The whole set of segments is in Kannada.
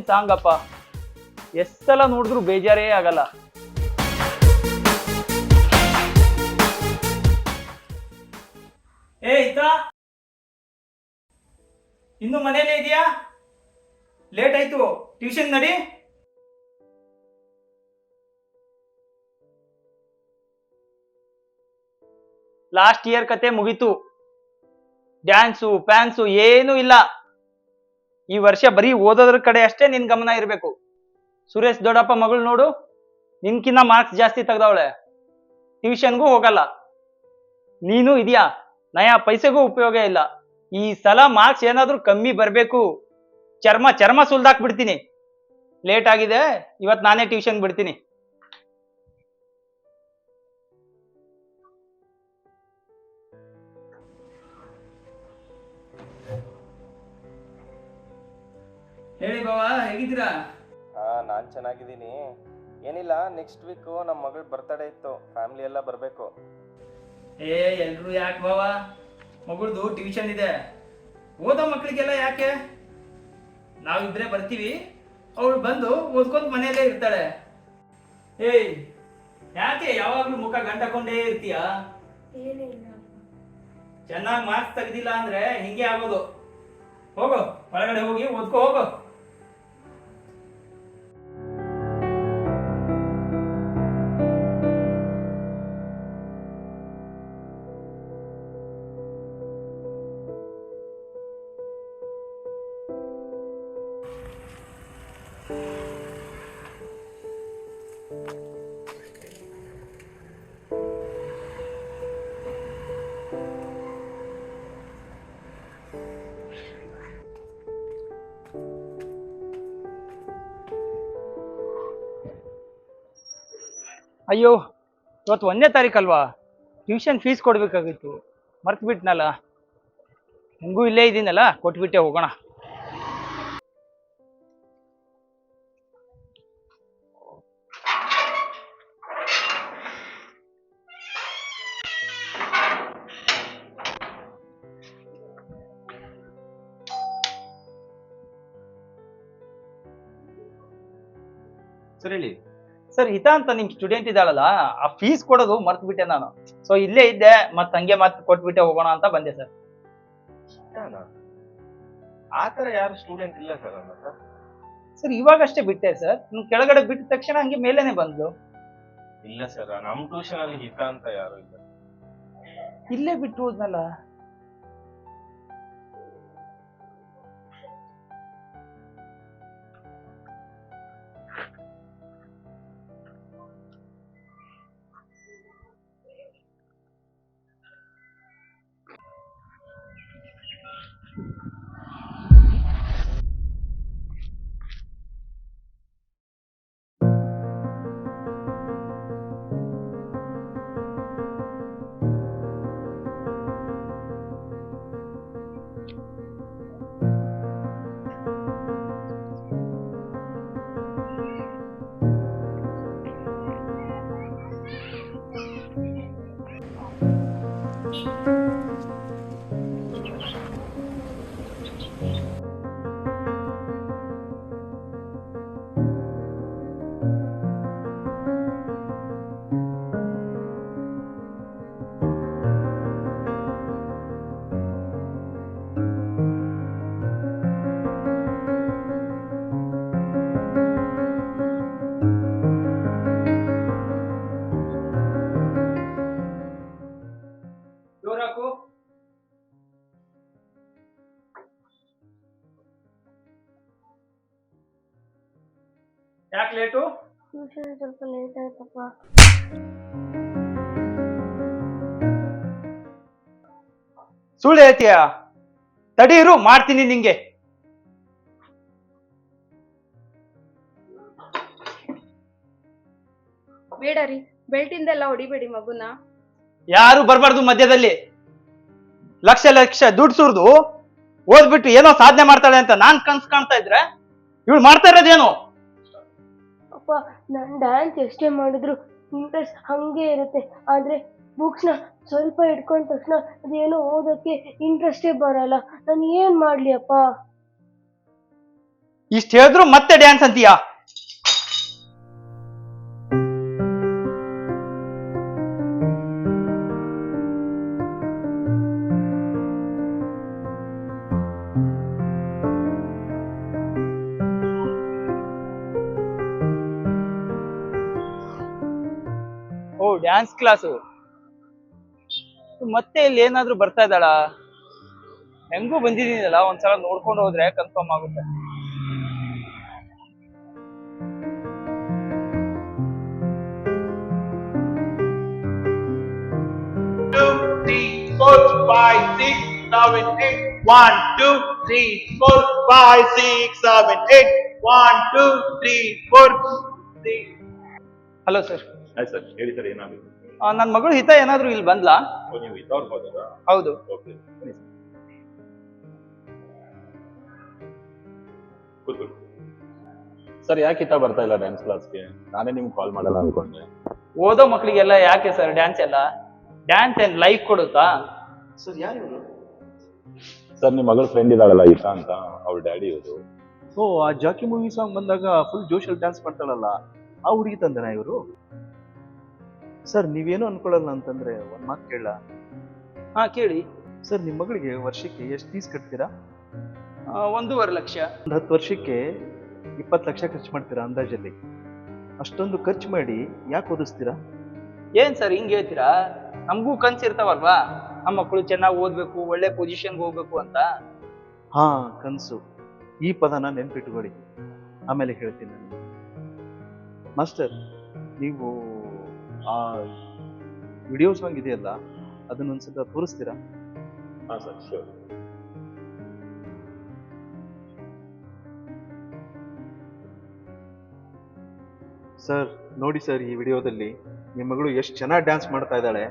ಸಾಂಗಪ್ಪ, ಎಷ್ಟ್ ಸಲ ನೋಡಿದ್ರು ಬೇಜಾರೇ ಆಗಲ್ಲ. ಇನ್ನು ಮನೇಲೇ ಇದೆಯಾ? ಲೇಟ್ ಆಯ್ತು, ಟ್ಯೂಷನ್ ನಡಿ. ಲಾಸ್ಟ್ ಇಯರ್ ಕತೆ ಮುಗೀತು. ಡ್ಯಾನ್ಸು ಫ್ಯಾನ್ಸು ಏನೂ ಇಲ್ಲ. ಈ ವರ್ಷ ಬರೀ ಓದೋದ್ರ ಕಡೆ ಅಷ್ಟೇ ನಿನ್ ಗಮನ ಇರಬೇಕು. ಸುರೇಶ್ ದೊಡ್ಡಪ್ಪ ಮಗಳು ನೋಡು, ನಿನ್ಕಿನ್ನ ಮಾರ್ಕ್ಸ್ ಜಾಸ್ತಿ ತೆಗ್ದವಳೆ, ಟ್ಯೂಷನ್ಗೂ ಹೋಗಲ್ಲ. ನೀನು ಇದೆಯಾ, ನಯಾ ಪೈಸೆಗೂ ಉಪಯೋಗ ಇಲ್ಲ. ಈ ಸಲ ಮಾರ್ಕ್ಸ್ ಏನಾದ್ರೂ ಕಮ್ಮಿ ಬರಬೇಕು, ಚರ್ಮ ಚರ್ಮ ಸುಲ್ದಾಕ್ಬಿಡ್ತೀನಿ. ಲೇಟ್ ಆಗಿದೆ, ಇವತ್ತು ನಾನೇ ಟ್ಯೂಷನ್ ಬಿಡ್ತೀನಿ. ಹೇಳಿ ಬಾವಾ, ಹೇಗಿದ್ದೀರಾ? ನಾನು ಚೆನ್ನಾಗಿದ್ದೀನಿ. ಏನಿಲ್ಲ, ನೆಕ್ಸ್ಟ್ ವೀಕು ನಮ್ಮ ಮಗಳ ಬರ್ತಡೇ ಇತ್ತು, ಫ್ಯಾಮಿಲಿ ಎಲ್ಲ ಬರಬೇಕು. ಎಲ್ರು ಯಾಕೆ ಬಾವಾ, ಮಗಳದು ಟ್ಯೂಷನ್ ಇದೆ, ಓದೋ ಮಕ್ಕಳಿಗೆಲ್ಲ ಯಾಕೆ? ನಾವಿಬ್ರೇ ಬರ್ತೀವಿ, ಅವಳು ಬಂದು ಓದ್ಕೊಂತ ಮನೆಯಲ್ಲೇ ಇರ್ತಾಳೆ. ಯಾಕೆ ಯಾವಾಗ್ಲೂ ಮುಖ ಗಂಟಕೊಂಡೇ ಇರ್ತೀಯ? ಚೆನ್ನಾಗಿ ಮಾರ್ಕ್ಸ್ ತೆಗ್ದಿಲ್ಲ ಅಂದ್ರೆ ಹಿಂಗೆ ಆಗೋದು. ಹೋಗು, ಒಳಗಡೆ ಹೋಗಿ ಓದ್ಕೋ ಹೋಗು. ಅಯ್ಯೋ, ಇವತ್ತು 1ನೇ ತಾರೀಕಲ್ವಾ, ಟ್ಯೂಷನ್ ಫೀಸ್ ಕೊಡ್ಬೇಕಾಗಿತ್ತು, ಮರ್ತು ಬಿಟ್ನಲ್ಲ. ಹೆಂಗೂ ಇಲ್ಲೇ ಇದ್ದೀನಲ್ಲ, ಕೊಟ್ಬಿಟ್ಟೆ ಹೋಗೋಣ. ಸರ್ ಹೇಳಿ. ಸರ್, ಹಿತಾ ಅಂತ ನಿಮ್ ಸ್ಟೂಡೆಂಟ್ ಇದ್ದಾಳಲ್ಲ, ಆ ಫೀಸ್ ಕೊಡೋದು ಮರ್ತು ಬಿಟ್ಟೆ ನಾನು. ಸೊ ಇಲ್ಲೇ ಇದ್ದೆ, ಹಂಗೆ ಮತ್ತೆ ಕೊಟ್ಬಿಟ್ಟೆ ಹೋಗೋಣ ಅಂತ ಬಂದೆ ಸರ್. ಆತರ ಯಾರು ಸ್ಟೂಡೆಂಟ್ ಇಲ್ಲ ಸರ್ ನನ್ನ ಹತ್ರ. ಸರ್ ಇವಾಗಷ್ಟೇ ಬಿಟ್ಟೆ ಸರ್, ಕೆಳಗಡೆ ಬಿಟ್ಟ ತಕ್ಷಣ ಹಂಗೆ ಮೇಲೇನೆ ಬಂದ್ಲು. ಇಲ್ಲ ಸರ್, ನಮ್ ಟ್ಯೂಷನ್ ಅಲ್ಲಿ ಹಿತ ಅಂತ ಯಾರು ಇಲ್ಲ. ಇಲ್ಲೇ ಬಿಟ್ಟು ಹೋದ್ನಲ್ಲ. ಯಾಕೆ ಲೇಟು? ಸ್ವಲ್ಪ ಲೇಟ್ ಆಯ್ತಪ್ಪ. ಸುಳ್ಳು ಹೇಳ್ತೀಯಾ? ತಡೀರು, ಮಾಡ್ತೀನಿ ನಿಂಗೆ. ಬೇಡ ರೀ, ಬೆಲ್ಟಿಂದೆಲ್ಲ ಹೊಡಿಬೇಡಿ ಮಗುನ. ಯಾರು ಬರ್ಬಾರ್ದು ಮಧ್ಯದಲ್ಲಿ. ಲಕ್ಷ ಲಕ್ಷ ದುಡ್ಡು ಸುರಿದು ಓದ್ಬಿಟ್ಟು ಏನೋ ಸಾಧನೆ ಮಾಡ್ತಾಳೆ ಅಂತ ನಾನ್ ಕನ್ಸ್ ಕಾಣ್ತಾ ಇದ್ರೆ ಇವಳು ಮಾಡ್ತಾ ಇರೋದೇನು? ಅಪ್ಪ, ನಾನ್ ಡ್ಯಾನ್ಸ್ ಎಷ್ಟೇ ಮಾಡಿದ್ರು ಇಂಟ್ರೆಸ್ಟ್ ಹಂಗೆ ಇರುತ್ತೆ. ಆದ್ರೆ ಬುಕ್ಸ್ ನ ಸ್ವಲ್ಪ ಇಟ್ಕೊಂಡ ತಕ್ಷಣ ಅದೇನೋ ಓದಕ್ಕೆ ಇಂಟ್ರೆಸ್ಟೇ ಬರಲ್ಲ. ನಾನು ಏನ್ ಮಾಡ್ಲಿ ಅಪ್ಪ? ಇಷ್ಟ ಹೇಳಿದ್ರು ಮತ್ತೆ ಡ್ಯಾನ್ಸ್ ಅಂತೀಯಾ? ಓ, ಡ್ಯಾನ್ಸ್ ಕ್ಲಾಸು. ಮತ್ತೆ ಇಲ್ಲಿ ಏನಾದ್ರೂ ಬರ್ತಾ ಇದ್ದಾಳ? ಹೆಂಗೂ ಬಂದಿದ್ದೀನಲ್ಲ, ಒಂದ್ಸಲ ನೋಡ್ಕೊಂಡು ಹೋದ್ರೆ ಕನ್ಫರ್ಮ್ ಆಗುತ್ತೆ. Two, three, four, five, six, seven, eight. 1, 2, 3, 4, 5, 6, 7, 8. 1, 2, 3, 4, 6. Hello sir. ಆಯ್ತು ಸರ್, ಹೇಳಿ ಸರ್, ಏನಾಗುತ್ತೆ? ನನ್ನ ಮಗಳು ಹಿತ ಏನಾದ್ರೂ ಇಲ್ಲಿ ಬಂದ್ಲಾ? ನೀವು ಇದ್ದವ್ರು ಹೋದಾರಾ? ಹೌದು. ಓಕೆ, ಬನ್ನಿ ಸರ್. ಕೂತ್ಕೊಳ್ಳಿ ಸರ್. ಯಾಕೆ ಹಿತ ಬರ್ತಾ ಇಲ್ಲ ಡ್ಯಾನ್ಸ್ ಕ್ಲಾಸ್ಗೆ? ನಾನೇ ನಿಮ್ಗೆ ಕಾಲ್ ಮಾಡಲ್ಲ ಅನ್ಕೊಂಡೆ. ಓದೋ ಮಕ್ಳಿಗೆಲ್ಲ ಯಾಕೆ ಸರ್ ಡ್ಯಾನ್ಸ್ ಎಲ್ಲ? ಡ್ಯಾನ್ಸ್ ಏನ್ ಲೈಫ್ ಕೊಡುತ್ತಾ? ಸರ್ ಯಾರು ಇವರು? ಸರ್, ನಿಮ್ಮ ಮಗಳ ಫ್ರೆಂಡ್ ಇದ್ದಾಳಲ್ಲ ಹಿತ ಅಂತ, ಅವ್ರ ಡ್ಯಾಡಿ ಇವರು. ಓ, ಆ ಜಾಕಿ ಮೂವಿ ಸಾಂಗ್ ಬಂದಾಗ ಫುಲ್ ಜೋಶಲ್ಲಿ ಡ್ಯಾನ್ಸ್ ಮಾಡ್ತಾಳಲ್ಲ, ಆ ಹುಡುಗಿ ತಂದೆನಾ ಇವರು? ಸರ್, ನೀವೇನು ಅನ್ಕೊಳ್ಳಲ್ಲ ಅಂತಂದ್ರೆ ಒಂದ್ ಮಾತು ಕೇಳ. ಹಾ, ಕೇಳಿ. ಸರ್, ನಿಮ್ಮ ಮಗಳಿಗೆ ವರ್ಷಕ್ಕೆ ಎಷ್ಟು ಫೀಸ್ ಕಟ್ತೀರಾ? 1.5 ಲಕ್ಷ. ಒಂದು 10 ವರ್ಷಕ್ಕೆ 20 ಲಕ್ಷ ಖರ್ಚು ಮಾಡ್ತೀರಾ ಅಂದಾಜಲ್ಲಿ. ಅಷ್ಟೊಂದು ಖರ್ಚು ಮಾಡಿ ಯಾಕೆ ಓದಿಸ್ತೀರಾ? ಏನ್ ಸರ್ ಹಿಂಗ್ ಹೇಳ್ತೀರಾ? ನಮಗೂ ಕನ್ಸಿರ್ತಾವಲ್ವಾ, ನಮ್ಮ ಮಕ್ಕಳು ಚೆನ್ನಾಗಿ ಓದ್ಬೇಕು, ಒಳ್ಳೆ ಪೊಸಿಷನ್ಗೆ ಹೋಗ್ಬೇಕು ಅಂತ. ಹಾ, ಕನಸು. ಈ ಪದನ ನೆನ್ಪಿಟ್ಕೊಳ್ಳಿ, ಆಮೇಲೆ ಹೇಳ್ತೀನಿ ನಾನು. ಮಾಸ್ಟರ್, ನೀವು ಆ ವಿಡಿಯೋ ಸಾಂಗ್ ಇದೆಯಲ್ಲ, ಅದನ್ನೊಂದ್ಸಲ ತೋರಿಸ್ತೀರಾ? ಹಾಂ ಸರ್, ಶೋರ್. ಸರ್, ನೋಡಿ ಸರ್, ಈ ವಿಡಿಯೋದಲ್ಲಿ ನಿಮ್ಮ ಮಗಳು ಎಷ್ಟು ಚೆನ್ನಾಗಿ ಡ್ಯಾನ್ಸ್ ಮಾಡ್ತಾ ಇದ್ದಾಳೆ.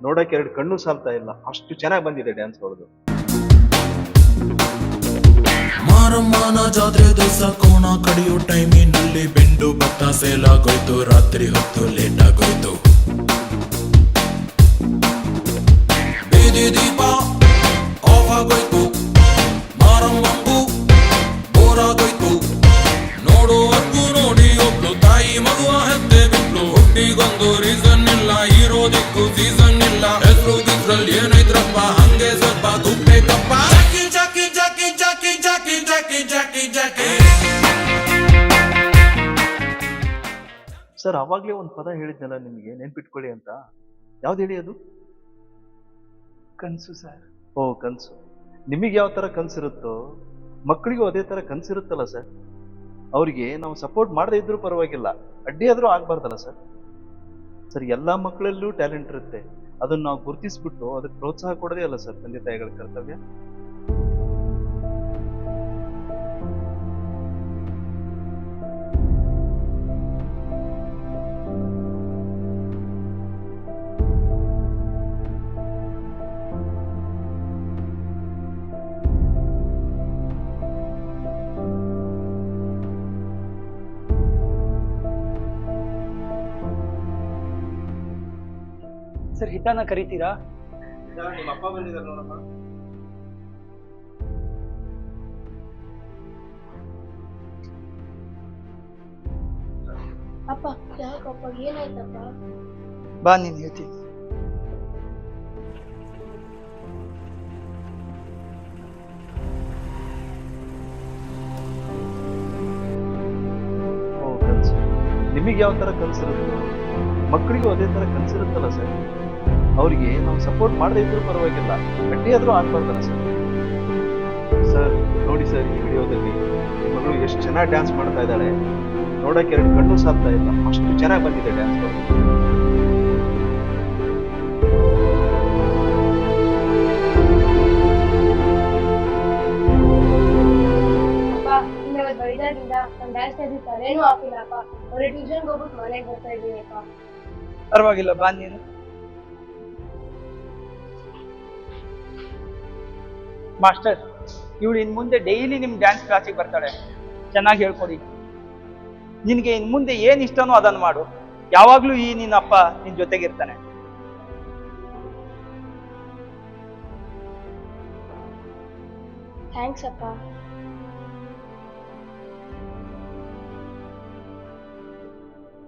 ನೋಡಕ್ಕೆ 2 ಕಣ್ಣು ಸಾಲ್ತಾ ಇಲ್ಲ, ಅಷ್ಟು ಚೆನ್ನಾಗಿ ಬಂದಿದೆ ಡ್ಯಾನ್ಸ್ ಅವ್ರದ್ದು. ಮಾರಮ್ಮನ ಜಾತ್ರೆ ದಿವಸ ಕೋಣ ಕಡಿಯೋ ಟೈಮಿನಲ್ಲಿ ಬೆಂಡು ಭತ್ತ ಸೇಲ್ ಆಗೋಯ್ತು. ರಾತ್ರಿ ಹೊತ್ತು ಲೇಟ್ ಆಗೋಯ್ತು. ಬೀದಿ ದೀಪ ಆಫ್ ಆಗೋಯ್ತು. ಮಾರಮ್ಮಂಗೂ ಬೋರ್ ಆಗೋಯ್ತು. ನೋಡುವರ್ಗೂ ನೋಡಿ ಒಬ್ಳು ತಾಯಿ ಮಗುವ ಹೆತ್ತೆ ಬಿಟ್ಲು. ಹುಟ್ಟಿಗೊಂದು ರೀಸನ್ ಇಲ್ಲ, ಇರೋದಿಕ್ಕೂ ಸೀಸನ್ ಇಲ್ಲ. ಹೆಸರು ಗಿಸ್ರಲ್ಲಿ ಏನೈತ್ರಪ್ಪ, ಹಂಗೆ ಸ್ವಲ್ಪ ಗುಪ್ಪೇಕಪ್ಪ. ಜಾಕಿ ಜಾಕಿ ಜಾಕಿ ಜಾಕಿ ಜಾಕಿ ಜಾಕಿ ಜಾಕಿ. ಸರ್, ಅವಾಗ್ಲೇ ಒಂದು ಪದ ಹೇಳಿದ್ನಲ್ಲ ನಿಮಗೆ, ನೆನ್ಪಿಟ್ಕೊಳ್ಳಿ ಅಂತ. ಯಾವ್ದು ಹೇಳಿ ಅದು? ಕನ್ಸು ಸರ್. ಓ, ಕನಸು. ನಿಮಗೆ ಯಾವ ಥರ ಕನಸಿರುತ್ತೋ ಮಕ್ಕಳಿಗೂ ಅದೇ ಥರ ಕನಸಿರುತ್ತಲ್ಲ ಸರ್. ಅವರಿಗೆ ನಾವು ಸಪೋರ್ಟ್ ಮಾಡದೇ ಇದ್ರೂ ಪರವಾಗಿಲ್ಲ, ಅಡ್ಡಿ ಆದರೂ ಆಗಬಾರ್ದಲ್ಲ ಸರ್. ಸರ್, ಎಲ್ಲ ಮಕ್ಕಳಲ್ಲೂ ಟ್ಯಾಲೆಂಟ್ ಇರುತ್ತೆ, ಅದನ್ನು ನಾವು ಗುರುತಿಸ್ಬಿಟ್ಟು ಅದಕ್ಕೆ ಪ್ರೋತ್ಸಾಹ ಕೊಡೋದೇ ಅಲ್ಲ ಸರ್ ತಂದೆ ತಾಯಿಗಳ ಕರ್ತವ್ಯ. ಸರ್, ಹಿತಾನ ಕರಿತೀರಾ? ನಿಮ್ಮ ಅಪ್ಪ ಬಂದಿದ್ದಾರೆ ನೋಡಮ್ಮ. ಅಪ್ಪ, ಯಾಕಪ್ಪ, ಏನಾಯ್ತಪ್ಪ? ಬಾ, ನೀನ್ ಹೇಳ್ತೀನಿ. ಓ, ಕನಸು. ನಿಮಗೆ ಯಾವ ಥರ ಕನಸಿರುತ್ತೋ ಮಕ್ಕಳಿಗೂ ಅದೇ ಥರ ಕನಸಿರುತ್ತಲ್ಲ ಸರ್. ಅವರಿಗೆ ನಾವು ಸಪೋರ್ಟ್ ಮಾಡದೇ ಇದ್ರೂ ಪರವಾಗಿಲ್ಲ, ಅಡ್ಡಿ ಆದರೂ ಆಗಬಾರ್ದಲ್ಲ ಸರ್. ಸರ್, ನೋಡಿ ಸರ್, ಈ ವಿಡಿಯೋದಲ್ಲಿ ನಿಮ್ಮ ಮಗಳು ಎಷ್ಟು ಚೆನ್ನಾಗಿ ಡ್ಯಾನ್ಸ್ ಮಾಡ್ತಾ ಇದ್ದಾಳೆ. ನೋಡಕ್ಕೆ 2 ಕಣ್ಣು ಸಾಲ್ತಾ ಇಲ್ಲ, ಅಷ್ಟು ಚೆನ್ನಾಗಿ ಬಂದಿದೆ ಡ್ಯಾನ್ಸ್ ಅವ್ರದ್ದು. ಅಪ್ಪ, ನಿಮಗೆ ಬೈದಾಗಿಂದ ನಾನು ಡ್ಯಾನ್ಸ್ ಕ್ಲಾಸಿಗೆ ತಲೆನೂ ಹಾಕಿಲ್ಲಪ್ಪ. ಅವ್ರ ಟ್ಯೂಷನ್ಗೆ ಹೋಗ್ಬಿಟ್ಟು ಮನೆಗೆ ಬರ್ತಾ ಇದ್ದೀನಿಪ್ಪ. ಪರವಾಗಿಲ್ಲ, ಬಾ ನೀನು. ಮಾಸ್ಟರ್, ಇವಳು ಇನ್ ಮುಂದೆ ಡೈಲಿ ನಿಮ್ ಡ್ಯಾನ್ಸ್ ಕ್ಲಾಸಿಗೆ ಬರ್ತಾಳೆ. ಚೆನ್ನಾಗಿ ಹೇಳ್ಕೊಡಿ. ನಿನ್ಗೆ ಇನ್ ಮುಂದೆ ಏನ್ ಇಷ್ಟನೋ ಅದನ್ನ ಮಾಡು. ಯಾವಾಗ್ಲೂ ಈ ನಿನ್ನ ಅಪ್ಪ ನಿನ್ ಜೊತೆಗಿರ್ತಾನೆ. ಥ್ಯಾಂಕ್ಸ್ ಅಪ್ಪ.